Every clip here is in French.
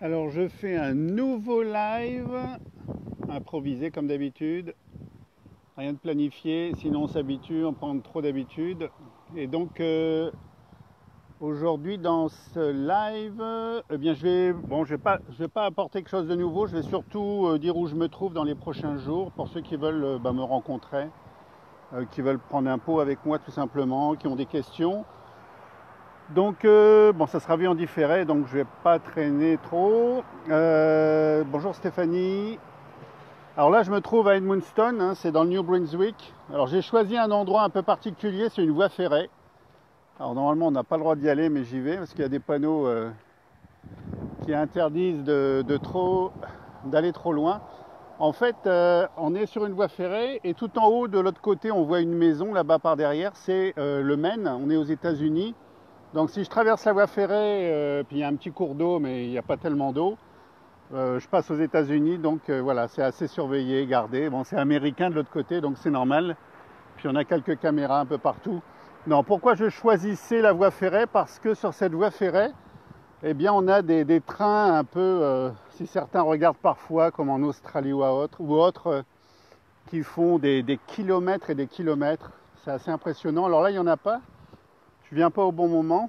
Alors je fais un nouveau live, improvisé comme d'habitude, rien de planifié, sinon on s'habitue, on prend trop d'habitude. Et donc aujourd'hui dans ce live, je vais pas apporter quelque chose de nouveau, je vais surtout dire où je me trouve dans les prochains jours pour ceux qui veulent me rencontrer, qui veulent prendre un pot avec moi tout simplement, qui ont des questions. Donc, ça sera vu en différé, donc je vais pas traîner trop. Bonjour Stéphanie. Alors là, je me trouve à Edmundston, hein, c'est dans le New Brunswick. Alors j'ai choisi un endroit un peu particulier, c'est une voie ferrée. Alors normalement, on n'a pas le droit d'y aller, mais j'y vais parce qu'il y a des panneaux qui interdisent d'aller trop loin. En fait, on est sur une voie ferrée et tout en haut, de l'autre côté, on voit une maison là-bas par derrière, c'est le Maine. On est aux États-Unis. Donc si je traverse la voie ferrée, puis il y a un petit cours d'eau, mais il n'y a pas tellement d'eau, je passe aux États-Unis, donc voilà, c'est assez surveillé, gardé. Bon, c'est américain de l'autre côté, donc c'est normal. Puis on a quelques caméras un peu partout. Non, pourquoi je choisissais la voie ferrée? Parce que sur cette voie ferrée, eh bien, on a des trains un peu, si certains regardent parfois, comme en Australie ou autre, qui font des kilomètres et des kilomètres. C'est assez impressionnant. Alors là, il n'y en a pas. Je viens pas au bon moment.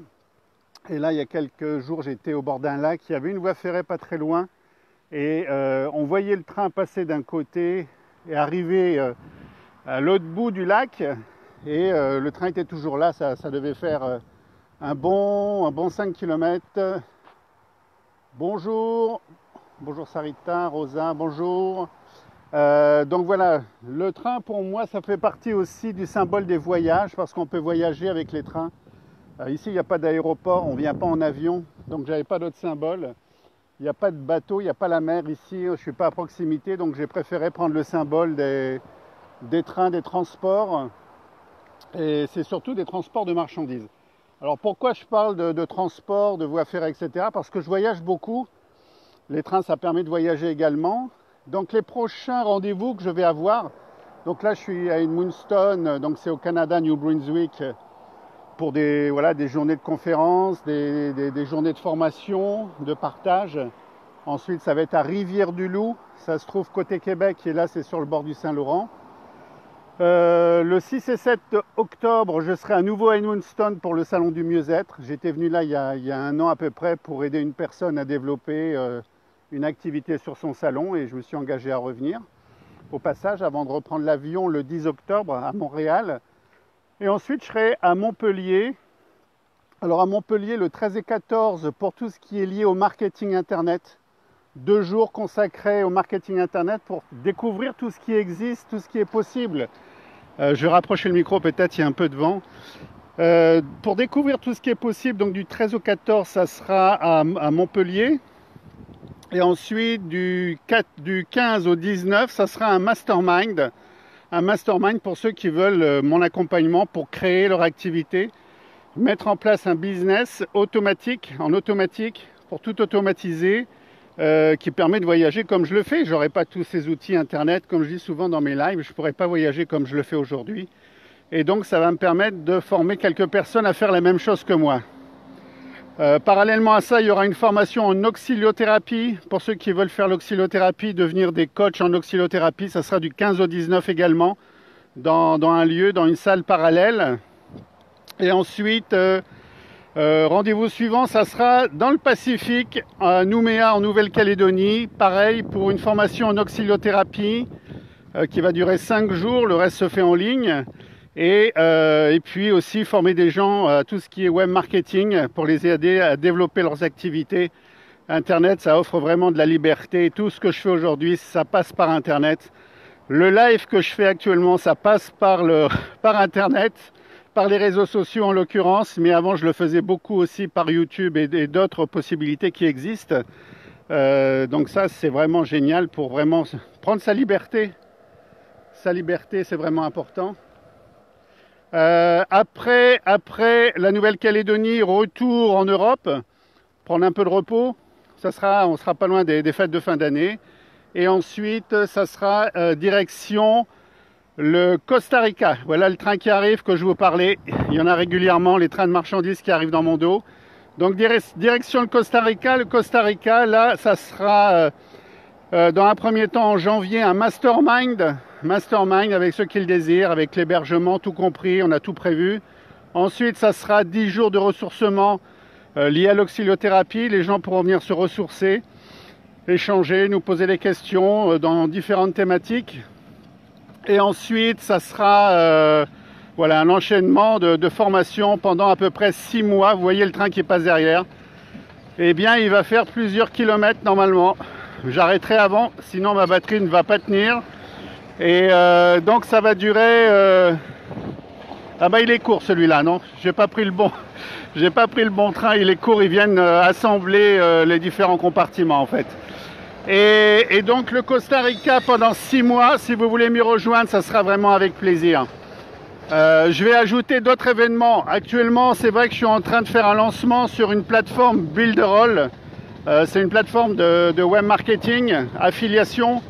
Et là, il y a quelques jours, j'étais au bord d'un lac. Il y avait une voie ferrée pas très loin. Et on voyait le train passer d'un côté et arriver à l'autre bout du lac. Et le train était toujours là. Ça devait faire un bon 5 km. Bonjour. Bonjour Sarita, Rosa, bonjour. Donc voilà, le train pour moi, ça fait partie aussi du symbole des voyages parce qu'on peut voyager avec les trains. Ici, il n'y a pas d'aéroport, on ne vient pas en avion, donc j'avais pas d'autre symbole. Il n'y a pas de bateau, il n'y a pas la mer ici, je ne suis pas à proximité, donc j'ai préféré prendre le symbole des trains, des transports, et c'est surtout des transports de marchandises. Alors pourquoi je parle de transport, de voies ferrées, etc. Parce que je voyage beaucoup, les trains ça permet de voyager également. Donc les prochains rendez-vous que je vais avoir, donc là je suis à Edmundston, donc c'est au Canada, New Brunswick, pour des journées de conférences, des journées de formation, de partage. Ensuite, ça va être à Rivière-du-Loup. Ça se trouve côté Québec et là, c'est sur le bord du Saint-Laurent. Le 6 et 7 octobre, je serai à nouveau à Edmundston pour le Salon du Mieux-être. J'étais venu là il y a un an à peu près pour aider une personne à développer une activité sur son salon et je me suis engagé à revenir au passage avant de reprendre l'avion le 10 octobre à Montréal. Et ensuite, je serai à Montpellier. Alors à Montpellier, le 13 et 14, pour tout ce qui est lié au marketing Internet. 2 jours consacrés au marketing Internet pour découvrir tout ce qui existe, tout ce qui est possible. Je vais rapprocher le micro, peut-être il y a un peu de vent. Pour découvrir tout ce qui est possible, donc du 13 au 14, ça sera à Montpellier. Et ensuite, du 15 au 19, ça sera un mastermind. Un mastermind pour ceux qui veulent mon accompagnement pour créer leur activité, mettre en place un business en automatique, pour tout automatiser, qui permet de voyager comme je le fais. Je n'aurai pas tous ces outils internet, comme je dis souvent dans mes lives, je ne pourrais pas voyager comme je le fais aujourd'hui. Et donc ça va me permettre de former quelques personnes à faire la même chose que moi. Parallèlement à ça, il y aura une formation en auxiliothérapie. Pour ceux qui veulent faire l'auxiliothérapie, devenir des coachs en auxiliothérapie, ça sera du 15 au 19 également, dans un lieu, dans une salle parallèle. Et ensuite, rendez-vous suivant, ça sera dans le Pacifique, à Nouméa, en Nouvelle-Calédonie. Pareil, pour une formation en auxiliothérapie qui va durer 5 jours, le reste se fait en ligne. Et puis aussi former des gens à tout ce qui est web marketing pour les aider à développer leurs activités. Internet, ça offre vraiment de la liberté. Tout ce que je fais aujourd'hui, ça passe par Internet. Le live que je fais actuellement, ça passe par Internet, par les réseaux sociaux en l'occurrence. Mais avant, je le faisais beaucoup aussi par YouTube et d'autres possibilités qui existent. Donc ça, c'est vraiment génial pour vraiment prendre sa liberté. Sa liberté, c'est vraiment important. Après la Nouvelle-Calédonie, retour en Europe, prendre un peu de repos. On sera pas loin des fêtes de fin d'année. Et ensuite, ça sera direction le Costa Rica. Voilà le train qui arrive que je vous parlais. Il y en a régulièrement, les trains de marchandises qui arrivent dans mon dos. Donc direction le Costa Rica. Le Costa Rica, là, ça sera dans un premier temps en janvier un mastermind avec ceux qui le désirent, avec l'hébergement, tout compris, on a tout prévu. Ensuite, ça sera 10 jours de ressourcement liés à l'auxiliothérapie. Les gens pourront venir se ressourcer, échanger, nous poser des questions dans différentes thématiques. Et ensuite, ça sera voilà, un enchaînement de formation pendant à peu près 6 mois. Vous voyez le train qui passe derrière. Eh bien, il va faire plusieurs kilomètres normalement. J'arrêterai avant, sinon ma batterie ne va pas tenir. Et donc ça va durer... Ah bah il est court celui-là, non? J'ai pas pris le bon train, il est court, ils viennent assembler les différents compartiments en fait. Et donc le Costa Rica pendant 6 mois, si vous voulez m'y rejoindre, ça sera vraiment avec plaisir. Je vais ajouter d'autres événements. Actuellement, c'est vrai que je suis en train de faire un lancement sur une plateforme Builderall. C'est une plateforme de web marketing, affiliation.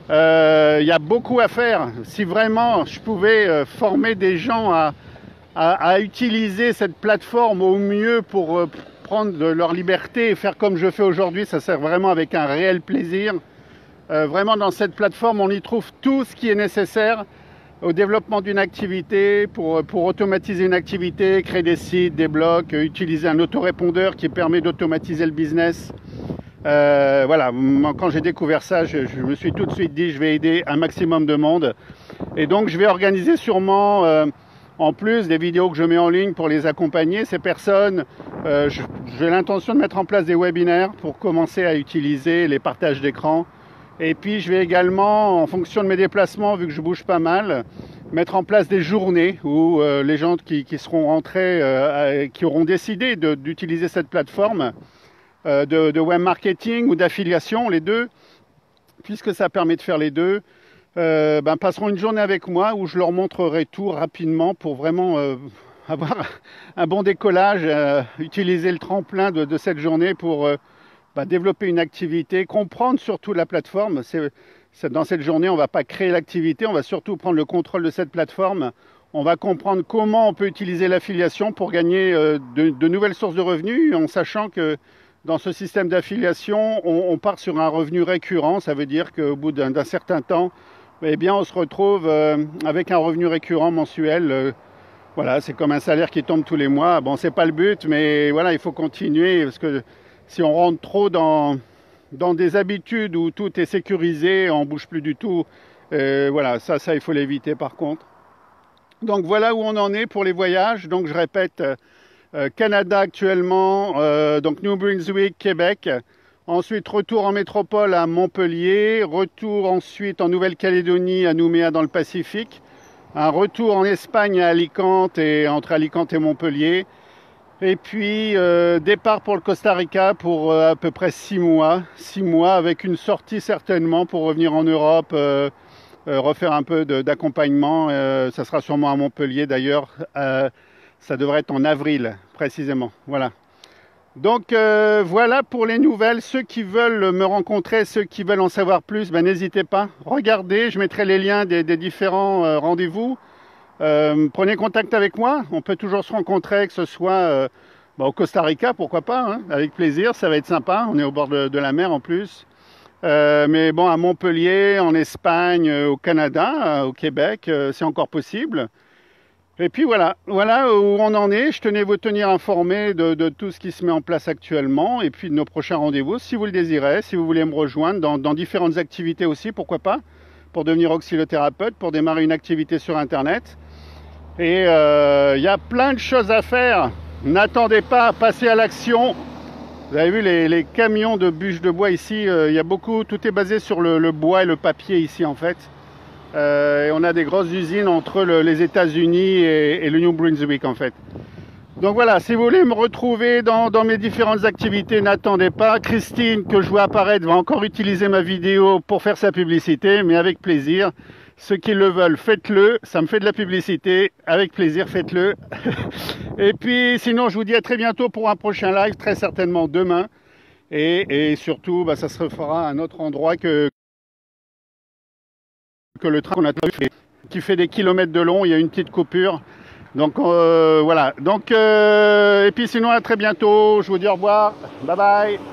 Il y a beaucoup à faire. Si vraiment je pouvais former des gens à utiliser cette plateforme au mieux pour prendre leur liberté et faire comme je fais aujourd'hui, ça sert vraiment avec un réel plaisir. Vraiment dans cette plateforme, on y trouve tout ce qui est nécessaire au développement d'une activité, pour automatiser une activité, créer des sites, des blogs, utiliser un autorépondeur qui permet d'automatiser le business. Voilà, quand j'ai découvert ça, je me suis tout de suite dit je vais aider un maximum de monde. Et donc je vais organiser sûrement, en plus des vidéos que je mets en ligne pour les accompagner, ces personnes, j'ai l'intention de mettre en place des webinaires pour commencer à utiliser les partages d'écran. Et puis je vais également, en fonction de mes déplacements, vu que je bouge pas mal, mettre en place des journées où les gens qui seront rentrés, qui auront décidé d'utiliser cette plateforme de web marketing ou d'affiliation, les deux, puisque ça permet de faire les deux, passeront une journée avec moi où je leur montrerai tout rapidement pour vraiment avoir un bon décollage, utiliser le tremplin de cette journée pour... développer une activité, comprendre surtout la plateforme. Dans cette journée, on ne va pas créer l'activité, on va surtout prendre le contrôle de cette plateforme. On va comprendre comment on peut utiliser l'affiliation pour gagner de nouvelles sources de revenus, en sachant que dans ce système d'affiliation, on part sur un revenu récurrent. Ça veut dire qu'au bout d'un certain temps, eh bien, on se retrouve avec un revenu récurrent mensuel. Voilà, c'est comme un salaire qui tombe tous les mois. Bon, c'est pas le but, mais voilà, il faut continuer parce que si on rentre trop dans des habitudes où tout est sécurisé, on ne bouge plus du tout, voilà, ça il faut l'éviter par contre. Donc voilà où on en est pour les voyages. Donc je répète, Canada actuellement, donc New Brunswick, Québec. Ensuite, retour en métropole à Montpellier. Retour ensuite en Nouvelle-Calédonie, à Nouméa dans le Pacifique. Un retour en Espagne à Alicante, et entre Alicante et Montpellier. Et puis départ pour le Costa Rica pour à peu près 6 mois. 6 mois avec une sortie certainement pour revenir en Europe, refaire un peu d'accompagnement. Ça sera sûrement à Montpellier d'ailleurs. Ça devrait être en avril précisément. Voilà. Donc voilà pour les nouvelles. Ceux qui veulent me rencontrer, ceux qui veulent en savoir plus, n'hésitez pas. Regardez, je mettrai les liens des différents rendez-vous. Prenez contact avec moi, on peut toujours se rencontrer, que ce soit au Costa Rica, pourquoi pas, hein, avec plaisir, ça va être sympa, on est au bord de la mer en plus. Mais bon, à Montpellier, en Espagne, au Canada, au Québec, c'est encore possible. Et puis voilà où on en est. Je tenais vous tenir informé de tout ce qui se met en place actuellement et puis de nos prochains rendez-vous, si vous le désirez, si vous voulez me rejoindre dans différentes activités aussi, pourquoi pas, pour devenir auxiliothérapeute, pour démarrer une activité sur Internet. Et il y a plein de choses à faire. N'attendez pas à passer à l'action. Vous avez vu les camions de bûches de bois ici, il y a beaucoup, tout est basé sur le bois et le papier ici en fait. Et on a des grosses usines entre les États-Unis et le New Brunswick en fait. Donc voilà, si vous voulez me retrouver dans mes différentes activités, n'attendez pas. Christine, que je vois apparaître, va encore utiliser ma vidéo pour faire sa publicité, mais avec plaisir. Ceux qui le veulent, faites-le. Ça me fait de la publicité. Avec plaisir, faites-le. Et puis, sinon, je vous dis à très bientôt pour un prochain live, très certainement demain. Et surtout, ça se fera à un autre endroit que le train qu'on a fait, qui fait des kilomètres de long. Il y a une petite coupure. Donc voilà. Donc et puis sinon à très bientôt. Je vous dis au revoir. Bye bye.